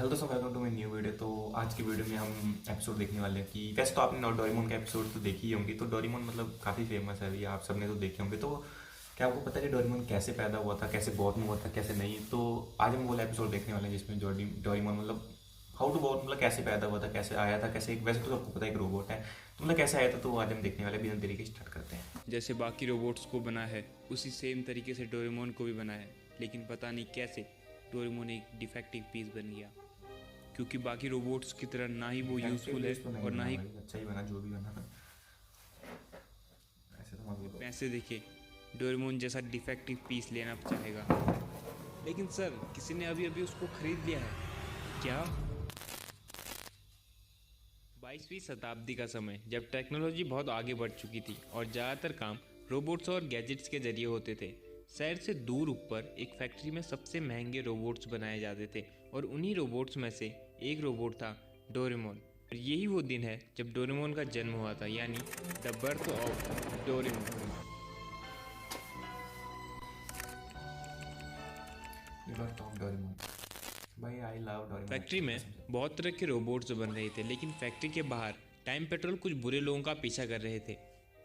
Hello दोस्तों, welcome to my new video. तो आज की वीडियो में हम एपिसोड देखने वाले हैं कि वैसे तो आपने डोरेमोन का एपिसोड तो देखी ही होंगी। तो डोरेमोन मतलब काफ़ी फेमस है, अभी आप सबने तो देखे होंगे। तो क्या आपको पता है कि डोरेमोन कैसे पैदा हुआ था, कैसे बॉर्न हुआ था, कैसे नहीं? तो आज हम वो एपिसोड देखने वाले हैं जिसमें डोरेमोन मतलब हाउ टू बॉर्न, मतलब कैसे पैदा हुआ था, कैसे आया था, कैसे वैसे तो सबको पता है एक रोबोट है, तो मतलब कैसे आया था। तो आज हम देखने वाले बिना तरीके स्टार्ट करते हैं। जैसे बाकी रोबोट्स को बना है उसी सेम तरीके से डोरेमोन को भी बना है, लेकिन पता नहीं कैसे डोरेमोन एक डिफेक्टिव पीस बन गया। क्योंकि बाकी रोबोट्स की तरह ना ही वो डिफेक्टिव यूज़फुल है पीस तो नहीं और ना बना ही भाई, अच्छा ही बना जो भी बना। ऐसे तो मत बोलो। पैसे देके डोरेमोन जैसा डिफेक्टिव पीस लेना चाहेगा। लेकिन सर, किसी ने अभी अभी उसको खरीद लिया है क्या? 22वीं शताब्दी का समय, जब टेक्नोलॉजी बहुत आगे बढ़ चुकी थी और ज़्यादातर काम रोबोट्स और गैजेट्स के जरिए होते थे। शहर से दूर ऊपर एक फैक्ट्री में सबसे महंगे रोबोट्स बनाए जाते थे और उन्हीं रोबोट्स में से एक रोबोट था डोरेमोन। और यही वो दिन है जब डोरेमोन का जन्म हुआ था, यानी the birth of Doraemon. You are top Doraemon. भाई I love Doraemon factory actually, में कसम से। बहुत तरह के रोबोट्स बन रहे थे, लेकिन फैक्ट्री के बाहर टाइम पेट्रोल कुछ बुरे लोगों का पीछा कर रहे थे।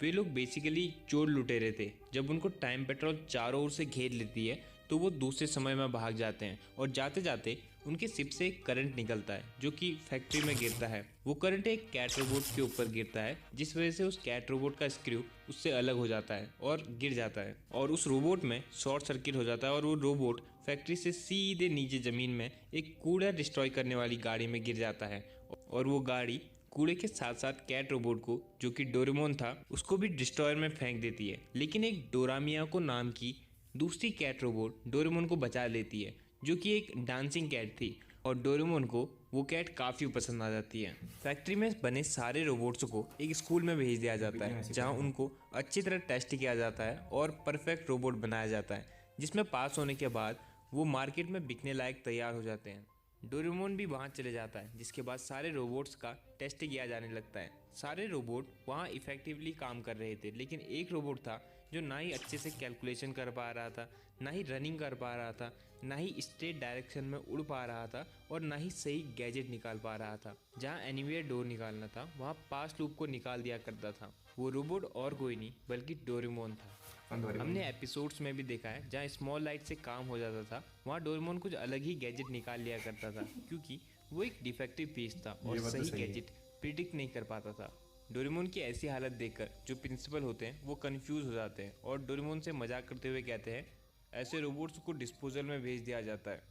वे लोग बेसिकली चोर लुटेरे थे। जब उनको टाइम पेट्रोल चारों ओर से घेर लेती है तो वो दूसरे समय में भाग जाते हैं और जाते जाते उनके सिप से एक करंट निकलता है जो कि फैक्ट्री में गिरता है। वो करंट एक कैट रोबोट के ऊपर गिरता है, जिस वजह से उस कैट रोबोट का स्क्रू उससे अलग हो जाता है और गिर जाता है और उस रोबोट में शॉर्ट सर्किट हो जाता है और वो रोबोट फैक्ट्री से सीधे नीचे ज़मीन में एक कूड़ा डिस्ट्रॉय करने वाली गाड़ी में गिर जाता है। और वो गाड़ी कूड़े के साथ साथ कैट रोबोट को, जो कि डोरेमोन था, उसको भी डिस्ट्रॉयर में फेंक देती है। लेकिन एक डोरामिया को नाम की दूसरी कैट रोबोट डोरेमोन को बचा लेती है, जो कि एक डांसिंग कैट थी। और डोरेमोन को वो कैट काफ़ी पसंद आ जाती है। फैक्ट्री में बने सारे रोबोट्स को एक स्कूल में भेज दिया जाता वीडियो है, ऐसे जहाँ करेगा। उनको अच्छी तरह टेस्ट किया जाता है और परफेक्ट रोबोट बनाया जाता है, जिसमें पास होने के बाद वो मार्केट में बिकने लायक तैयार हो जाते हैं। डोरेमोन भी वहाँ चले जाता है, जिसके बाद सारे रोबोट्स का टेस्ट किया जाने लगता है। सारे रोबोट वहाँ इफेक्टिवली काम कर रहे थे, लेकिन एक रोबोट था जो ना ही अच्छे से कैलकुलेशन कर पा रहा था, ना ही रनिंग कर पा रहा था, ना ही स्ट्रेट डायरेक्शन में उड़ पा रहा था और ना ही सही गैजेट निकाल पा रहा था। जहाँ एनीवेयर डोर निकालना था वहाँ पास लूप को निकाल दिया करता था। वो रोबोट और कोई नहीं बल्कि डोरेमोन था। डोरेमोन। हमने एपिसोड्स में भी देखा है जहाँ स्मॉल लाइट से काम हो जाता था, वहाँ डोरेमोन कुछ अलग ही गैजेट निकाल लिया करता था, क्योंकि वो एक डिफेक्टिव पीस था और ये बात तो सही सही है। गैजेट प्रिडिक्ट नहीं कर पाता था। डोरेमोन की ऐसी हालत देखकर जो प्रिंसिपल होते हैं वो कंफ्यूज हो जाते हैं और डोरेमोन से मजाक करते हुए कहते हैं, ऐसे रोबोट्स को डिस्पोजल में भेज दिया जाता है।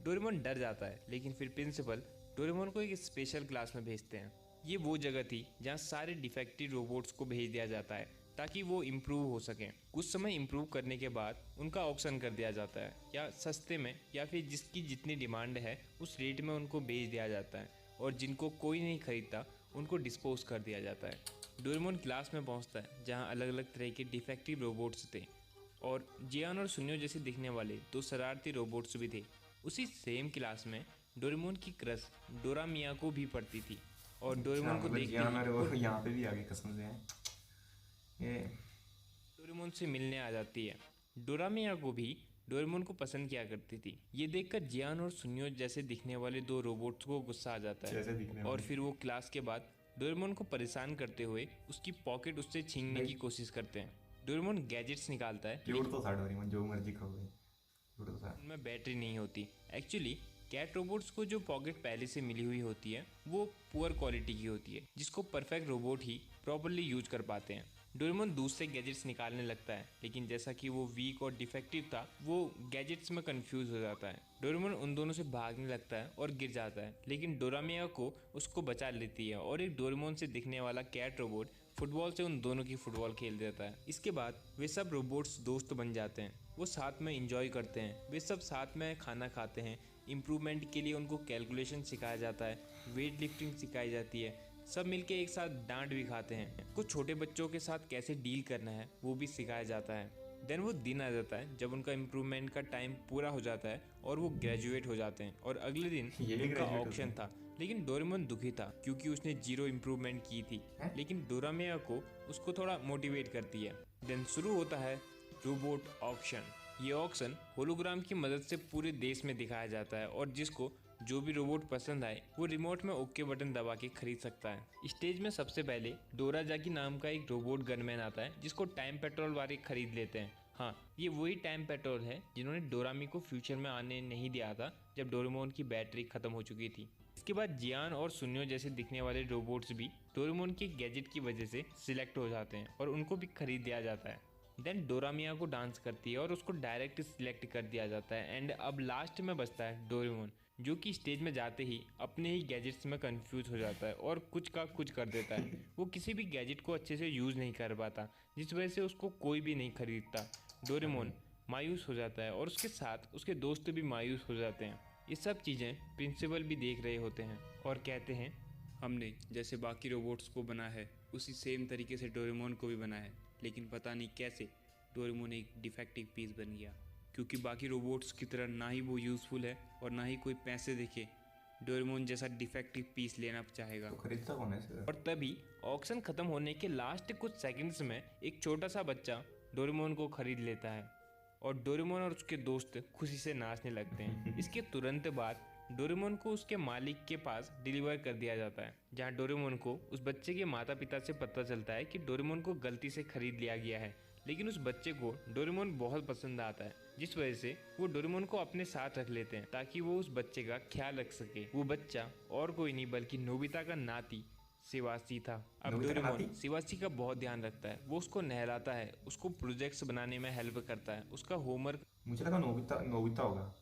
डोरेमोन डर जाता है, लेकिन फिर प्रिंसिपल डोरेमोन को एक स्पेशल क्लास में भेजते हैं। ये वो जगह थी जहाँ सारे डिफेक्टिव रोबोट्स को भेज दिया जाता है ताकि वो इम्प्रूव हो सकें। कुछ समय इम्प्रूव करने के बाद उनका ऑक्शन कर दिया जाता है, या सस्ते में या फिर जिसकी जितनी डिमांड है उस रेट में उनको बेच दिया जाता है, और जिनको कोई नहीं खरीदता उनको डिस्पोज कर दिया जाता है। डोरेमोन क्लास में पहुंचता है जहां अलग अलग तरह के डिफेक्टिव रोबोट्स थे और जियान और सुनियो जैसे दिखने वाले दो शरारती रोबोट्स भी थे। उसी सेम क्लास में डोरेमोन की क्रश डोरा मिया को भी पड़ती थी और अच्छा, डोरेमोन को मतलब देखते यहाँ ही मेरे वो वो यहाँ पे भी आ गए कसम से हैं। ये डोरेमोन से मिलने आ जाती है। डोरामिया को भी डोरेमोन को पसंद किया करती थी। ये देखकर जियान और सुनियो जैसे दिखने वाले दो रोबोट्स को गुस्सा आ जाता है जैसे दिखने और वाले। फिर वो क्लास के बाद डोरेमोन को परेशान करते हुए उसकी पॉकेट उससे छीनने भाई की कोशिश करते हैं। डोरेमोन गैजेट्स निकालता है, क्यूट तो था डोरेमोन, जो मर्जी कहो भाई, क्यूट तो था। उनमें बैटरी नहीं होती। एक्चुअली कैट रोबोट्स को जो पॉकेट पहले से मिली हुई होती है वो पुअर क्वालिटी की होती है, जिसको परफेक्ट रोबोट ही प्रॉपरली यूज कर पाते हैं। डोरेमोन दूसरे गैजेट्स निकालने लगता है, लेकिन जैसा कि वो वीक और डिफेक्टिव था वो गैजेट्स में कंफ्यूज हो जाता है। डोरेमोन उन दोनों से भागने लगता है और गिर जाता है, लेकिन डोरामिया को उसको बचा लेती है और एक डोरेमोन से दिखने वाला कैट रोबोट फुटबॉल से उन दोनों की फुटबॉल खेल देता है। इसके बाद वे सब रोबोट्स दोस्त बन जाते हैं। वो साथ में इंजॉय करते हैं, वे सब साथ में खाना खाते हैं। इम्प्रूवमेंट के लिए उनको कैलकुलेशन सिखाया जाता है, वेट लिफ्टिंग सिखाई जाती है। सब मिलके एक साथ डांट भी खाते हैं। कुछ छोटे बच्चों के साथ कैसे डील करना है वो भी सिखाया जाता है। देन वो दिन आ जाता है जब उनका इम्प्रूवमेंट का टाइम पूरा हो जाता है और वो ग्रेजुएट हो जाते हैं, और अगले दिन ये भी उनका ग्रेजुएट होते ऑक्शन हैं। था। लेकिन डोरेमोन दुखी था क्योंकि उसने जीरो इम्प्रूवमेंट की थी, हैं? लेकिन डोरामिया को उसको थोड़ा मोटिवेट करती है। देन शुरू होता है रोबोट ऑक्शन। ये ऑक्शन होलोग्राम की मदद से पूरे देश में दिखाया जाता है और जिसको जो भी रोबोट पसंद आए वो रिमोट में ओके बटन दबा के खरीद सकता है। स्टेज में सबसे पहले डोराजाकी नाम का एक रोबोट गनमैन आता है जिसको टाइम पेट्रोल वाले खरीद लेते हैं। हाँ, ये वही टाइम पेट्रोल है जिन्होंने डोरामी को फ्यूचर में आने नहीं दिया था जब डोरेमोन की बैटरी खत्म हो चुकी थी। इसके बाद जियान और सुनियो जैसे दिखने वाले रोबोट्स भी डोरेमोन के गैजेट की वजह से सिलेक्ट हो जाते हैं और उनको भी खरीद दिया जाता है। देन डोरामिया को डांस करती है और उसको डायरेक्ट सिलेक्ट कर दिया जाता है। एंड अब लास्ट में बचता है डोरेमोन, जो कि स्टेज में जाते ही अपने ही गैजेट्स में कंफ्यूज हो जाता है और कुछ का कुछ कर देता है। वो किसी भी गैजेट को अच्छे से यूज़ नहीं कर पाता, जिस वजह से उसको कोई भी नहीं खरीदता। डोरेमोन मायूस हो जाता है और उसके साथ उसके दोस्त भी मायूस हो जाते हैं। ये सब चीज़ें प्रिंसिपल भी देख रहे होते हैं और कहते हैं, हमने जैसे बाकी रोबोट्स को बना है उसी सेम तरीके से डोरेमोन को भी बना है, लेकिन पता नहीं कैसे डोरेमोन एक डिफेक्टिव पीस बन गया। क्योंकि बाकी रोबोट्स की तरह ना ही वो यूज़फुल है और ना ही कोई पैसे देके डोरेमोन जैसा डिफेक्टिव पीस लेना चाहेगा। तो खरीदता कौन है इसे? और तभी ऑक्शन खत्म होने के लास्ट कुछ सेकंड्स में एक छोटा सा बच्चा डोरेमोन को खरीद लेता है और डोरेमोन और उसके दोस्त खुशी से नाचने लगते हैं। इसके तुरंत बाद डोरेमोन को उसके मालिक के पास डिलीवर कर दिया जाता है, जहां डोरेमोन को उस बच्चे के माता पिता से पता चलता है कि डोरेमोन को गलती से खरीद लिया गया है। लेकिन उस बच्चे को डोरेमोन बहुत पसंद आता है, जिस वजह से वो डोरेमोन को अपने साथ रख लेते हैं ताकि वो उस बच्चे का ख्याल रख सके। वो बच्चा और कोई नहीं बल्कि नोबिता का नाती शिवासी था। अब नोबिता का डोरेमोन नाती? शिवासी का बहुत ध्यान रखता है। वो उसको नहलाता है, उसको प्रोजेक्ट्स बनाने में हेल्प करता है, उसका होमवर्क मुझे लगा नोबिता नोबिता होगा।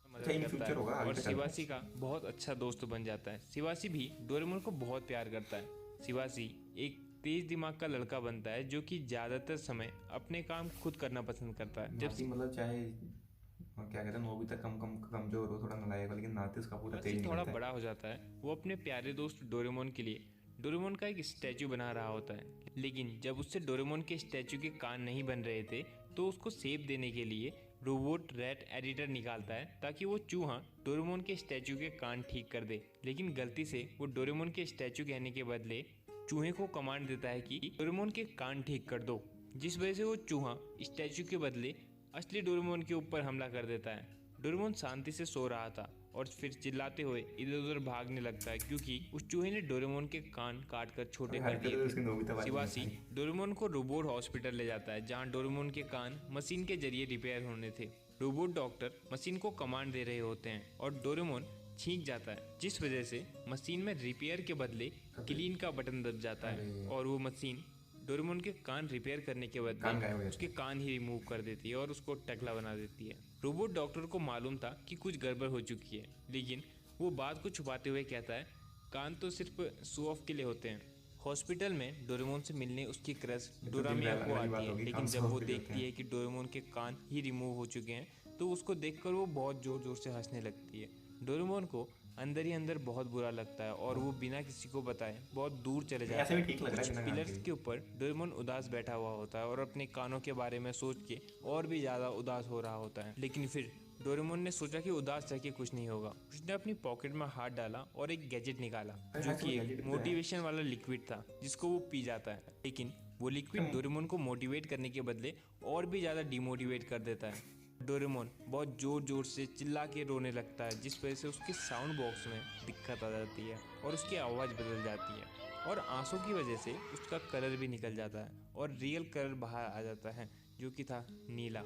मदद अच्छा, इन करता फ्यूचर होगा, है आगे और तक चलता है। शिवासी का बहुत अच्छा दोस्त बन जाता है। शिवासी भी डोरेमोन को बहुत प्यार करता है। शिवासी एक तेज दिमाग का लड़का बनता है जो कि ज्यादातर समय अपने काम खुद करना पसंद करता है। जब नाती मतलब चाहे क्या कहते हैं, नोबिता कमजोर हो, थोड़ा नालायक हो, लेकिन नाती उसका पूरा तेज शिवासी थोड़ा निकलता है। बड़ा हो जाता है, वो अपने प्यारे दोस्त डोरेमोन के लिए डोरेमोन का एक स्टैचू बना रहा होता है। लेकिन जब उससे डोरेमोन के स्टैचू के कान नहीं बन रहे थे तो उसको सेप देने के लिए रोबोट रैट एडिटर निकालता है ताकि वो चूहा डोरेमोन के स्टैचू के कान ठीक कर दे। लेकिन गलती से वो डोरेमोन के स्टैचू कहने के बदले चूहे को कमांड देता है कि डोरेमोन के कान ठीक कर दो, जिस वजह से वो चूहा स्टैचू के बदले असली डोरेमोन के ऊपर हमला कर देता है। डोरेमोन शांति से सो रहा था और फिर चिल्लाते हुए इधर उधर भागने लगता है क्योंकि उस चूहे ने डोरेमोन के कान काट कर छोटे कर हरकतें तो उसकी दिए नोबिता थे। वाली शिवासी हैं। डोरेमोन को रोबोट हॉस्पिटल ले जाता है जहां डोरेमोन के कान मशीन के जरिए रिपेयर होने थे। रोबोट डॉक्टर मशीन को कमांड दे रहे होते हैं और डोरेमोन छींक जाता है, जिस वजह से मशीन में रिपेयर के बदले क्लीन का बटन दब जाता है और वो मशीन डोरेमोन के कान रिपेयर करने के कान गायब हो बदले जाते उसके कान ही रिमूव कर देती है और उसको टकला बना देती है। रोबोट डॉक्टर को मालूम था कि कुछ गड़बड़ हो चुकी है, लेकिन वो बात को छुपाते हुए कहता है कान तो सिर्फ शो ऑफ के लिए होते हैं। हॉस्पिटल में डोरेमोन से मिलने उसकी क्रश तो डोरामिया दिल को वाली बात आती है, होगी, लेकिन कान जब show वो off के लिए देखती होते है कि डोरेमोन के कान ही रिमूव हो चुके हैं तो उसको देखकर वो बहुत जोर जोर से हंसने लगती है। डोरेमोन को अंदर ही अंदर बहुत बुरा लगता है और वो बिना किसी को बताए बहुत दूर चले जाता ऐसे भी है। ठीक लग रहा है कुछ बिना कान पिलर्स के। के ऊपर डोरेमोन उदास बैठा हुआ होता है और अपने कानों के बारे में सोच के और भी ज्यादा उदास हो रहा होता है। लेकिन फिर डोरेमोन ने सोचा कि उदास रह के कुछ नहीं होगा। उसने अपनी पॉकेट में हाथ डाला और एक गैजेट निकाला जो ऐसा कि गैजेट एक तो है। मोटिवेशन वाला लिक्विड था जिसको वो पी जाता है। लेकिन वो लिक्विड डोरेमोन को मोटिवेट करने के बदले और भी ज्यादा डिमोटिवेट कर देता है। डोरेमोन बहुत जोर जोर से चिल्ला के रोने लगता है, जिस वजह से उसके साउंड बॉक्स में दिक्कत आ जाती है और उसकी आवाज़ बदल जाती है और आंसू की वजह से उसका कलर भी निकल जाता है और रियल कलर बाहर आ जाता है जो कि था नीला।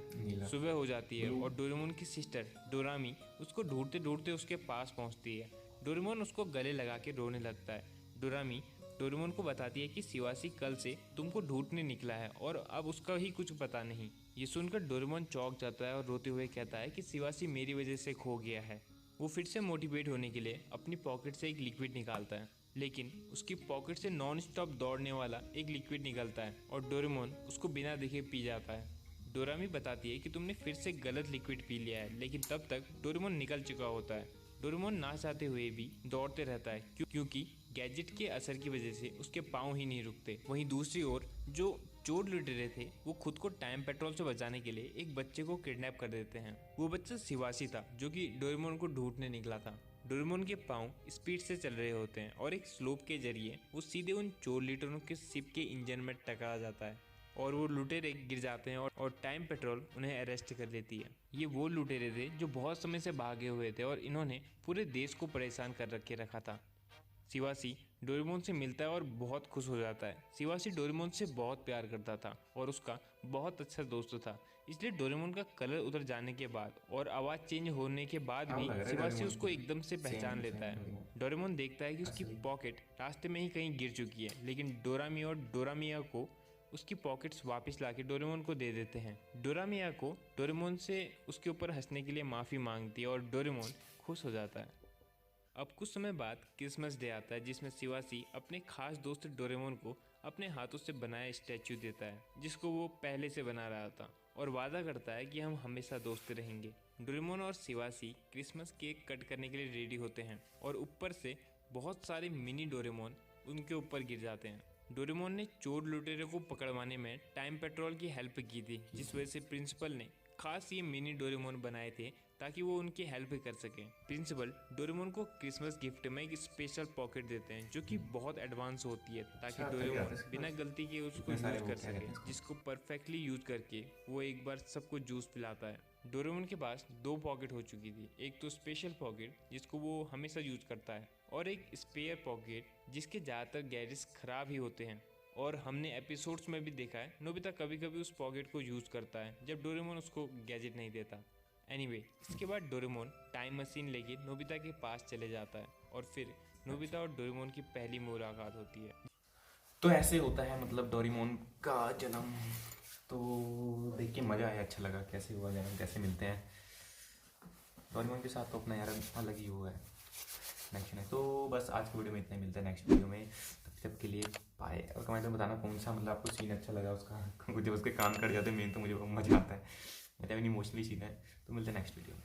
सुबह हो जाती है और डोरेमोन की सिस्टर डोरामी उसको ढूंढते ढूंढते उसके पास पहुंचती है। डोरेमोन उसको गले लगा के रोने लगता है। डोरामी डोरेमोन को बताती है कि शिवासी कल से तुमको ढूंढने निकला है और अब उसका ही कुछ पता नहीं। ये सुनकर डोरेमोन चौंक जाता है और रोते हुए कहता है कि शिवासी मेरी वजह से खो गया है। वो फिर से मोटिवेट होने के लिए अपनी पॉकेट से एक लिक्विड निकालता है, लेकिन उसकी पॉकेट से नॉन स्टॉप दौड़ने वाला एक लिक्विड निकलता है और डोरेमोन उसको बिना देखे पी जाता है। डोरामी बताती है कि तुमने फिर से गलत लिक्विड पी लिया है, लेकिन तब तक डोरेमोन निकल चुका होता है। डोरेमोन ना चाहते हुए भी दौड़ते रहता है क्योंकि गैजेट के असर की वजह से उसके पाँव ही नहीं रुकते। वहीं दूसरी ओर जो चोर लुटेरे थे वो खुद को टाइम पेट्रोल से बचाने के लिए एक बच्चे को किडनैप कर देते हैं। वो बच्चा शिवासी था जो कि डोरेमोन को ढूंढने निकला था। डोरेमोन के पाँव स्पीड से चल रहे होते हैं और एक स्लोप के जरिए वो सीधे उन चोर लुटेरों के शिप के इंजन में टकरा जाता है और वो लुटेरे गिर जाते हैं और टाइम पेट्रोल उन्हें अरेस्ट कर लेती है। ये वो लुटेरे थे जो बहुत समय से भागे हुए थे और इन्होंने पूरे देश को परेशान कर रखा था। शिवासी डोरेमोन से मिलता है और बहुत खुश हो जाता है। शिवासी डोरेमोन से बहुत प्यार करता था और उसका बहुत अच्छा दोस्त था, इसलिए डोरेमोन का कलर उतर जाने के बाद और आवाज़ चेंज होने के बाद हाँ, भी लग रहा है शिवासी डोरेमोन उसको एकदम से पहचान सेम लेता है। डोरेमोन। डोरेमोन देखता है कि उसकी असली। पॉकेट रास्ते में ही कहीं गिर चुकी है, लेकिन डोरामी और डोरामिया को उसकी पॉकेट्स वापस लाके डोरेमोन को दे देते हैं। डोरामिया को डोरेमोन से उसके ऊपर हंसने के लिए माफ़ी मांगती है और डोरेमोन खुश हो जाता है। अब कुछ समय बाद क्रिसमस डे आता है, जिसमें शिवासी अपने खास दोस्त डोरेमोन को अपने हाथों से बनाया स्टैचू देता है, जिसको वो पहले से बना रहा था, और वादा करता है कि हम हमेशा दोस्त रहेंगे। डोरेमोन और शिवासी क्रिसमस केक कट करने के लिए रेडी होते हैं और ऊपर से बहुत सारे मिनी डोरेमोन उनके ऊपर गिर जाते हैं। डोरेमोन ने चोर लुटेरे को पकड़वाने में टाइम पेट्रोल की हेल्प की थी, जिस वजह से प्रिंसिपल ने खास ये मिनी डोरेमोन बनाए थे ताकि वो उनकी हेल्प कर सकें। प्रिंसिपल डोरेमोन को क्रिसमस गिफ्ट में एक स्पेशल पॉकेट देते हैं जो कि बहुत एडवांस होती है, ताकि अच्छा, तभी डोरेमोन आता है बिना गलती के उसको इतने सारे यूज वो कर क्या कहते सके, हैं इसको? जिसको परफेक्टली यूज करके वो एक बार सबको जूस पिलाता है। डोरेमोन के पास 2 पॉकेट हो चुकी थी, एक तो स्पेशल पॉकेट जिसको वो हमेशा यूज करता है और एक स्पेयर पॉकेट जिसके ज़्यादातर गैजेट्स खराब ही होते हैं। और हमने एपिसोड्स में भी देखा है नोबिता कभी कभी उस पॉकेट को यूज़ करता है जब डोरेमोन उसको गैजेट नहीं देता। एनीवे, इसके बाद डोरेमोन टाइम मशीन लेके नोबिता के पास चले जाता है और फिर नोबिता और डोरेमोन की पहली मुलाकात होती है। तो ऐसे होता है मतलब डोरेमोन का जन्म। तो देख के मज़ा आया, अच्छा लगा कैसे हुआ जन्म, कैसे मिलते हैं। डोरेमोन के साथ तो अपना यार अलग ही हुआ है कनेक्शन है। तो बस आज की वीडियो में इतना ही, मिलता है नेक्स्ट वीडियो में। तब के लिए बाय। और कमेंट में बताना कौन सा मतलब आपको सीन अच्छा लगा उसका। जब उसके कान कट जाते हैं मेन, तो मुझे मज़ा आता है, मतलब इमोशनली सीन है। तो मिलते हैं नेक्स्ट वीडियो में।